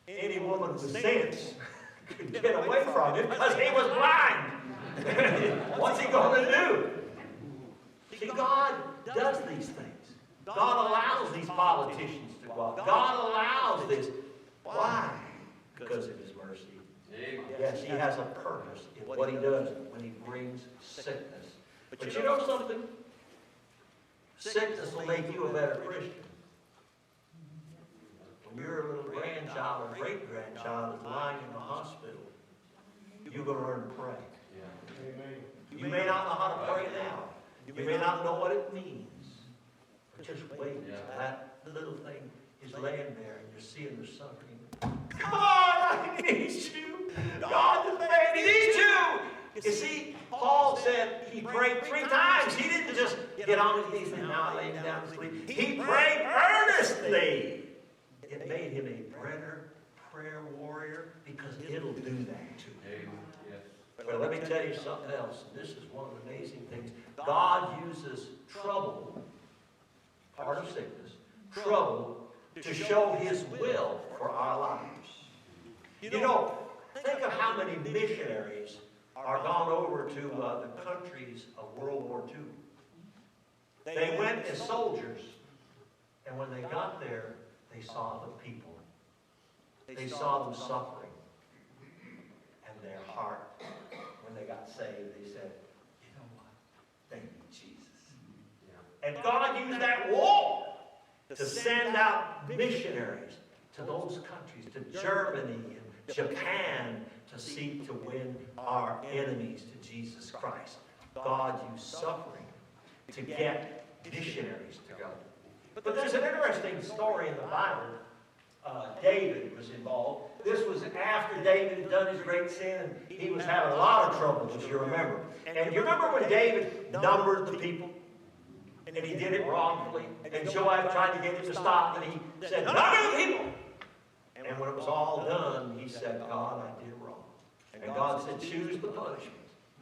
any woman with sense could get away from him because he was blind. What's he going to do? See, God does these things. God allows these politicians to go out. God allows this. Why? Because of His mercy. Yes, He has a purpose in what He does when He brings sickness. But you know something? Sickness will make you a better Christian. When your little grandchild or great-grandchild is lying in the hospital, you're going to learn to pray. You may not know how to pray now. You may not know what it means. But just wait until that little thing is laying there and you're seeing her suffering. God, I need you. God, the baby needs you. You see, Paul said he prayed 3 times. He didn't just get get on his knees and now I lay him down to sleep. He prayed earnestly. It made him a better prayer warrior because it'll do that to him. But let me tell you something else. This is one of the amazing things. God uses trouble, part of sickness, trouble, to show his will for our lives. You know, think of how many missionaries are gone over to the countries of World War II. They went as soldiers, and when they got there, they saw the people. They saw them suffering. And their heart, when they got saved, they said, you know what? Thank you, Jesus. And God used that war to send out missionaries to those countries, to Germany and Japan, to seek to win our enemies to Jesus Christ. God used suffering to get missionaries to go. But there's an interesting story in the Bible. David was involved. This was after David had done his great sin, and he was having a lot of trouble, as you remember. And you remember when David numbered the people? And he did it wrongfully. And Joab tried to get him to stop, and he said, number the people! And when it was all done, he said, God, I did wrong. And God said, choose the punishment.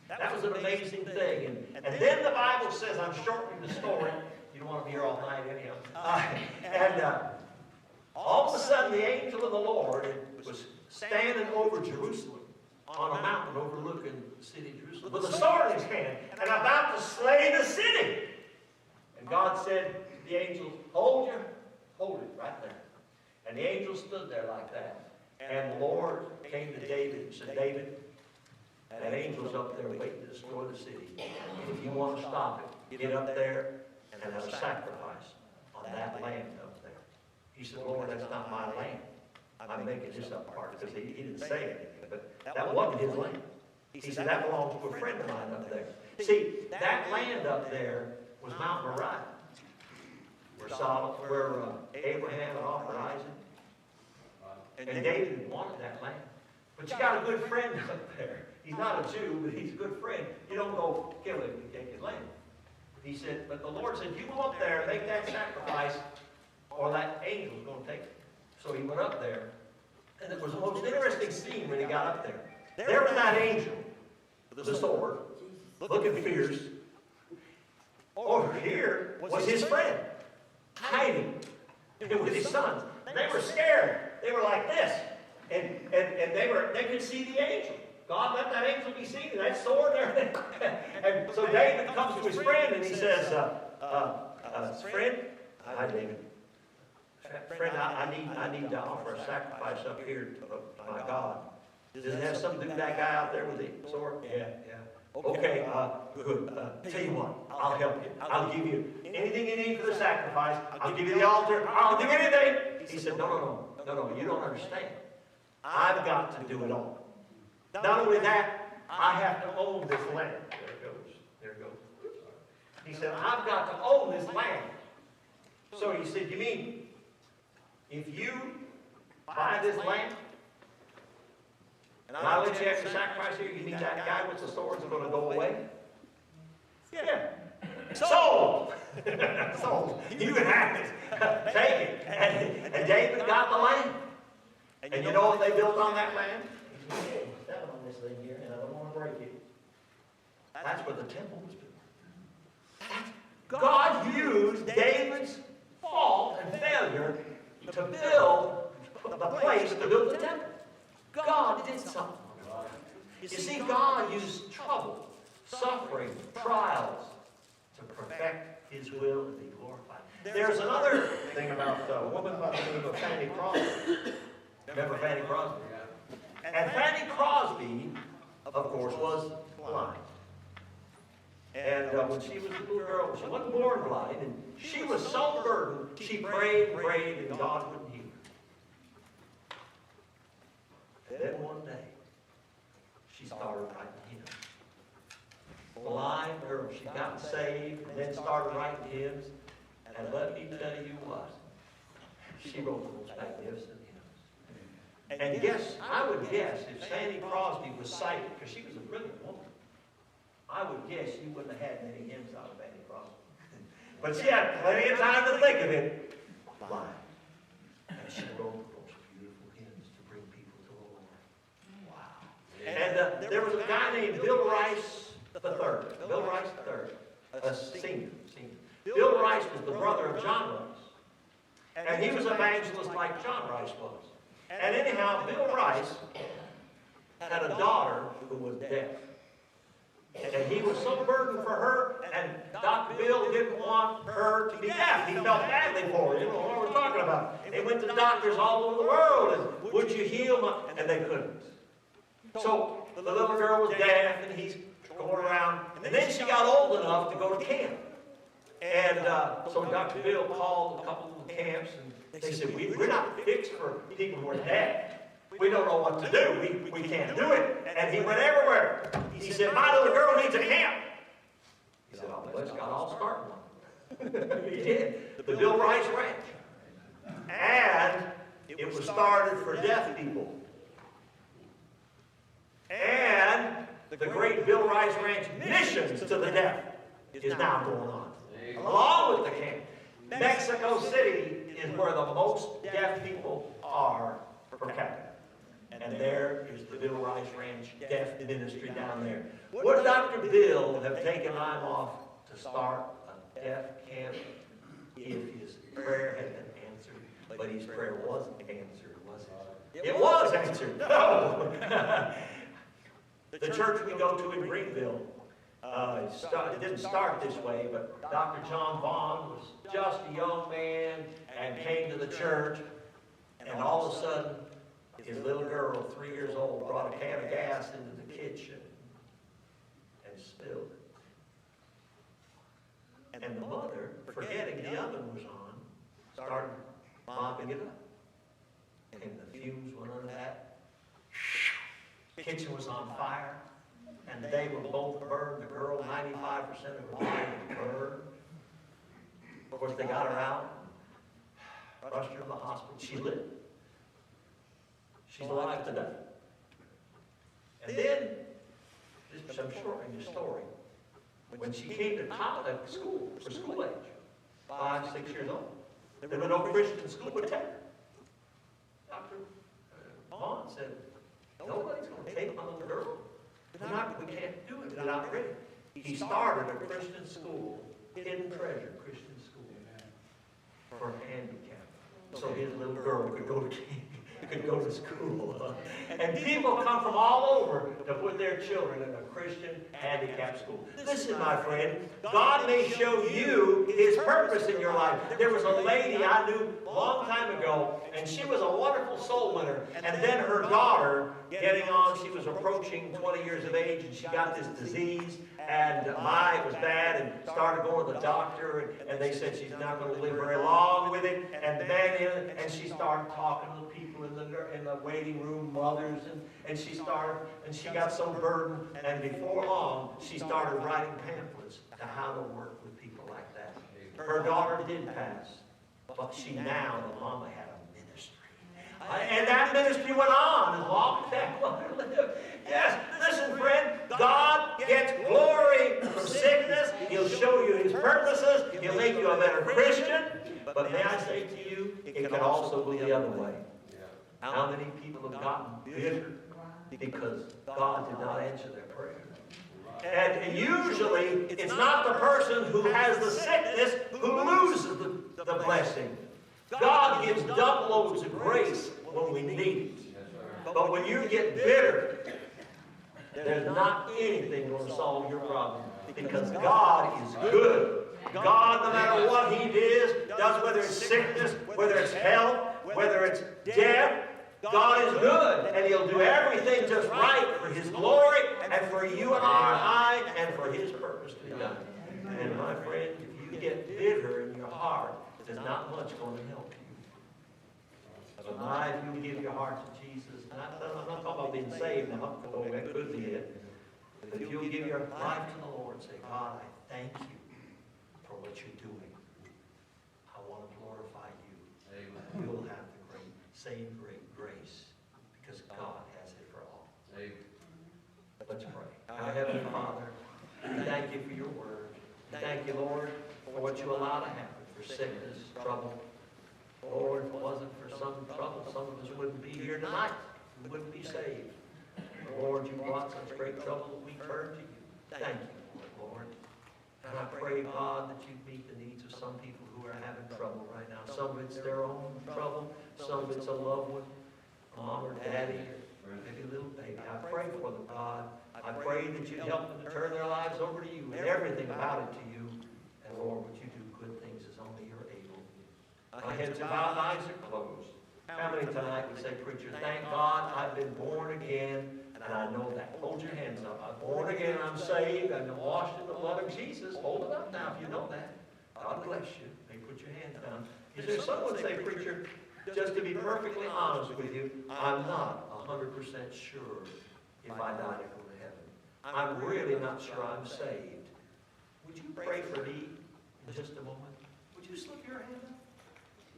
That was an amazing thing. And then the Bible says, I'm shortening the story. You don't want to be here all night anyhow. All of a sudden, the angel of the Lord was standing over Jerusalem on a mountain overlooking the city of Jerusalem with a sword in his hand and about to slay the city. And God said to the angel, hold it right there. And the angel stood there like that. And the Lord came to David and said, David, that angel's up there waiting to destroy the city. And if you want to stop it, get up there and have a sacrifice on that land up there. He said, Lord, that's not my land. I'm making this up part because he didn't say anything, but that wasn't his land. He said, that belongs to a friend of mine up there. See, that land up there was Mount Moriah, where Abraham and offered Isaac. And David wanted that land. But you got a good friend up there. He's not a Jew, but he's a good friend. You don't go kill him and take his land. He said, but the Lord said, you go up there and make that sacrifice, or that angel's going to take it. So he went up there. And it was the most interesting scene when he got up there. There was that angel with the sword, looking fierce. Over here was his friend, hiding with his sons. They were scared. They were like this. And they could see the angel. God let that angel be seen, and that sword and everything. And so David comes to his friend and he says, friend, hi David. Friend, I need to offer a sacrifice up here to my God. Does it have something to do with that guy out there with the sword? Yeah. Okay, good. Tell you what, I'll help you. I'll give you anything you need for the sacrifice. I'll give you the altar. I'll do anything. He said, no, you don't understand. I've got to do it all. Not only that, I have to own this land. There it goes. He said, I've got to own this land. So he said, you mean, if you buy this land, and I let you have the sacrifice here, you mean that guy with the swords is going to go away? Yeah. Sold! Sold. You can have it. Take it. And David got the land. And you know what they built on that land? Stepping on this thing here, and I don't want to break it. That's where the temple was built. God used David's fault and failure to build the place, to build the temple. God did something. You see, God used trouble, suffering, trials to perfect His will and be glorified. There's another thing about a woman by the name of Fanny Crosby. Remember Fanny Crosby? And Fanny Crosby, of course, was blind. And when she was a little girl, she wasn't born blind, and she was so burdened, she prayed, and God wouldn't heal her. And then one day, she started writing hymns. Blind girl, she got saved, and then started writing hymns. And let me tell you what, she wrote the most magnificent hymns. And I would guess, if Fanny Crosby was sighted, because she was a brilliant woman, I would guess you wouldn't have had many hymns out of Fanny Crosby. But she had plenty of time to think of it. Why? And she wrote those beautiful hymns to bring people to the Lord. Wow. And there was a guy named Bill Rice III. Bill Rice III, a senior. Bill Rice was the brother of John Rice. And he was an evangelist like John Rice was. And anyhow, Bill Rice had a daughter who was deaf. And he was so burdened for her, and Dr. Bill didn't want her to be deaf. He felt badly for her. You know what we're talking about. They went to doctors all over the world, and would you heal my... And they couldn't. So the little girl was deaf, and he's going around. And then she got old enough to go to camp. And so Dr. Bill called a couple of camps, and they said, we're not fixed for people who are deaf. We don't know what to do. We can't do it. And he went everywhere. He said, my little girl needs a camp. He said, oh, let's God, I'll start one. He did. The Bill Rice Ranch. And it was started for deaf people. And the great Bill Rice Ranch missions to the deaf is now going on. Along with the camp. Mexico City is where the most deaf people are per capita. And there is the Bill Rice Ranch Deaf Ministry down there. Would Dr. Bill have taken time off to start a deaf camp if his prayer had been answered? But his prayer wasn't answered, was it? It was answered. No! The church we go to in Greenville, it didn't start this way, but Dr. John Vaughn was just a young man and came to the church, and all of a sudden, his little girl, 3 years old, brought a can of gas into the kitchen and spilled it. And the mother, forgetting the oven was on, started mopping it up. And the fumes went under that. The kitchen was on fire. And they were both burned. The girl, 95% of her body was burned. Of course, they got her out, rushed her to the hospital. She lived. She's alive today. And then, just I'm shortening the story, when she came to college, school, for school age, 5, 6 years old, there was no Christian school would take her. Dr. Vaughn said, nobody's going to take my little girl. We can't do it. We're not ready. He started a Christian school, Hidden Treasure Christian School, for handicapped. So his little girl could go to school. And people come from all over to put their children in a Christian handicapped school. Listen, my friend, God may show you His purpose in your life. There was a lady I knew a long time ago, and she was a wonderful soul winner. And then her daughter, getting on, she was approaching 20 years of age, and she got this disease, and it was bad, and started going to the doctor, and they said she's not going to live very long with it. And she started talking to the people in the waiting room, mothers, and she got so burdened, and before long, she started writing pamphlets to how to work with people like that. Her daughter did pass, but the mama had a ministry. And that ministry went on as long as that mother lived. Yes, listen, friend, God gets glory from sickness. He'll show you His purposes. He'll make you a better Christian. But may I say to you, it can also go the other way. How many people have gotten bitter because God did not answer their prayer? And usually, it's not the person who has the sickness who loses the blessing. God gives double loads of grace when we need it. But when you get bitter, there's not anything going to solve your problem. Because God is good. God, no matter what He does, whether it's sickness, whether it's health, whether it's death, God is good, and He'll do everything just right for His glory and for you and I and for His purpose to be done. And my friend, if you get bitter in your heart, there's not much going to help you. But if you give your heart to Jesus, I'm not talking about being saved now, although that could be it. But if you'll give your life to the Lord, say, God, I thank you for what you're doing. I want to glorify you. Amen. You'll have the same great grace because God has it for all. Amen. Let's pray. Our Heavenly Father, we thank you for your word. We thank you, Lord, for for what you allow to happen, for sickness, trouble. Lord, if it wasn't for some trouble, some of us wouldn't be here tonight. We wouldn't be saved. Lord, you brought such great trouble that we turn to you. Thank you, Lord. And I pray, God, that you meet the needs of some people who are having trouble right now. Some of it's their own trouble. Some of it's a loved one, mom or daddy, or maybe a little baby. I pray for them, God. I pray that you help them to turn their lives over to you and everything about it to you. And Lord, would you do good things as only you're able. My head's bowed, eyes are closed. How many tonight would say, preacher, thank God I've been born again, and I know that. Hold your hands up. I'm born again, I'm saved, I've been washed in the blood of Jesus. Hold it up now if you know that. God bless you. May put your hands down. Is there someone say, preacher, just to be perfectly honest with you, I'm not 100% sure if I die to go to heaven. I'm really not sure I'm saved. Would you pray for me in just a moment? Would you slip your hand up?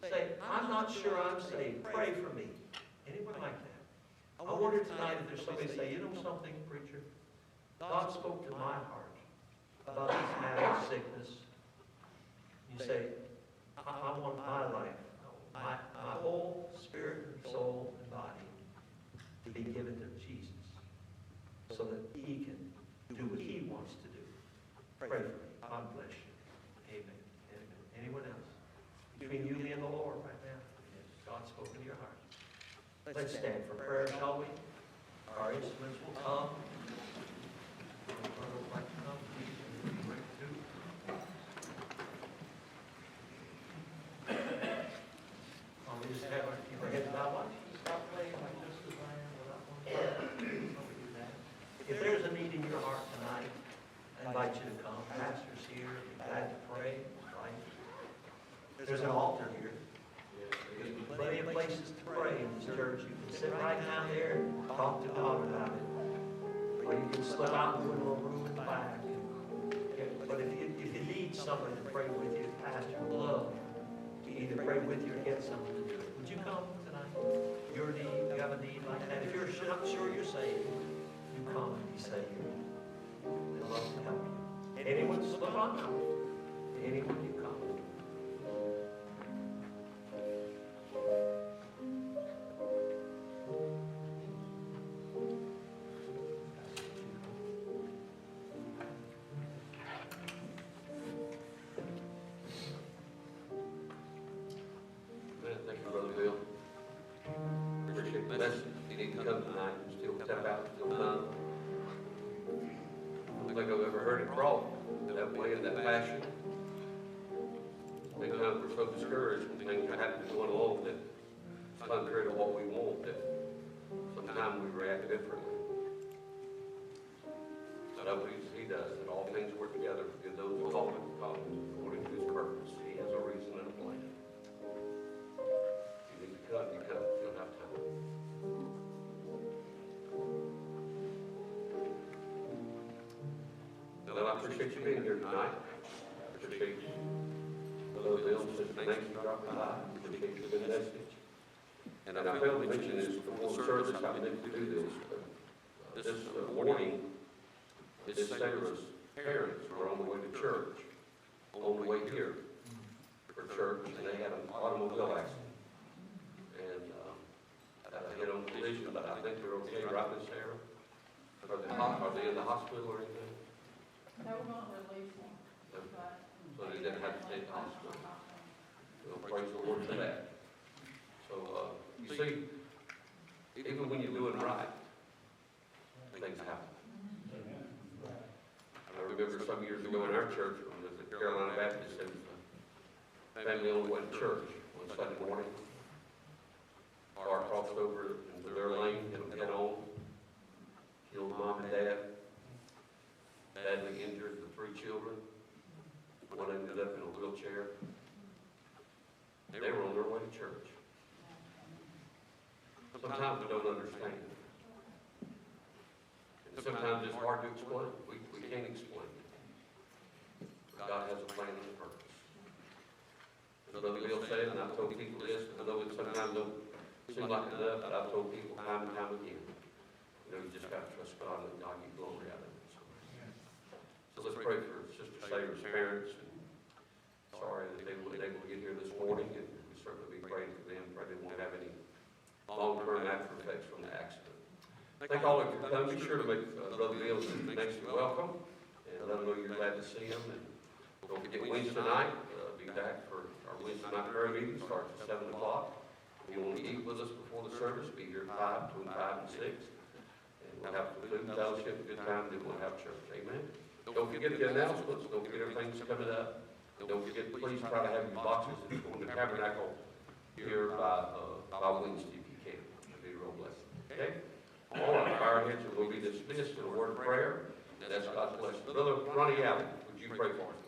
Say, I'm not sure I'm saved. Pray for me. Anyone like that? I wonder tonight if there's somebody say, you know something, preacher? God spoke to my heart about this matter of sickness. You say, I want my life, my whole spirit and soul and body to be given to Jesus so that he can do what he wants to do. Pray for me. God bless you. Amen. Amen. Anyone else? Between you and the Lord right now. God spoke to your heart. Let's stand for prayer, shall we? Our instruments will come. We just have our heads bowed. Why don't you stop playing like this as I am without one? If there's a need in your heart tonight, I invite you to come. Pastor's here. Be glad to pray. Right? There's an altar here. There's plenty of places to pray in this church. You can sit right down there and talk to God about it. Or you can slip out into a little room in the back. But if you need someone to pray with you, Pastor would love to either pray with you or get someone to do it. Would you come tonight? Your need, you have a need like that. If you're not sure you're saved, you come and be saved. They'd love to help you. Anyone slip on out? Anyone you come. Thank you, Brother Bill. Appreciate the message. You need to come tonight and still step out, still done. I don't think I've ever heard it brought that way, in that fashion. Many times we're so discouraged when things are happening going along that it's contrary to what we want, that sometimes we react differently. But I believe he does, that all things work together for good those who call him according to his purpose. He has a reason and a plan. You need to come, you come, you don't have time. Well, I appreciate you being here tonight. I appreciate you. Hello, Bill, Sister Nancy, dropping by. Appreciate your good message. And I failed to mention this before the service, I meant to do this, but this morning, this Sarah's parents were on the way to church, on the way here for church, and they had an automobile accident. And they hit on collision, but I think they're okay, right, Miss Sarah? Are they in the hospital or anything? They were going to release him, No. but. So they didn't have to stay at the hospital. Well, praise the Lord for that. So, you see, even when you're doing right, things happen. I remember some years ago in our church, when the Carolina Baptist, there was a family on the way to church one Sunday morning. Car crossed over into their lane, hit them head on, killed mom and dad, badly injured the 3 children. One ended up in a wheelchair. They were on their way to church. Sometimes we don't understand. And sometimes it's hard to explain. We can't explain it. God has a plan and a purpose. And Brother Bill said, and I've told people this, and I know it sometimes don't seem like enough, but I've told people time and time again, you know, you just got to trust God and let God get glory out of it. So let's pray for Sister Sarah's parents sorry that they weren't able to get here this morning, and we certainly be praying for them. Pray they won't have any long-term after effects from the accident. Thank all of you for coming. Be sure to make Brother Bill next to welcome, and let him know you're glad to see him. And don't forget Wednesday night, be back for our Wednesday night prayer meeting, starts at 7 o'clock. If you want to eat with us before the service, be here at 5, between 5 and 6. And we'll have food, fellowship, a good time, then we'll have church. Amen. Don't forget the announcements. Don't forget everything that's coming up. Don't forget, please try to have your boxes in the tabernacle here by Wednesday if you can. It'll be a real blessing. Okay? All right, our heads will be dismissed in a word of prayer. And that's God's blessing. Brother Ronnie Allen, would you pray for us?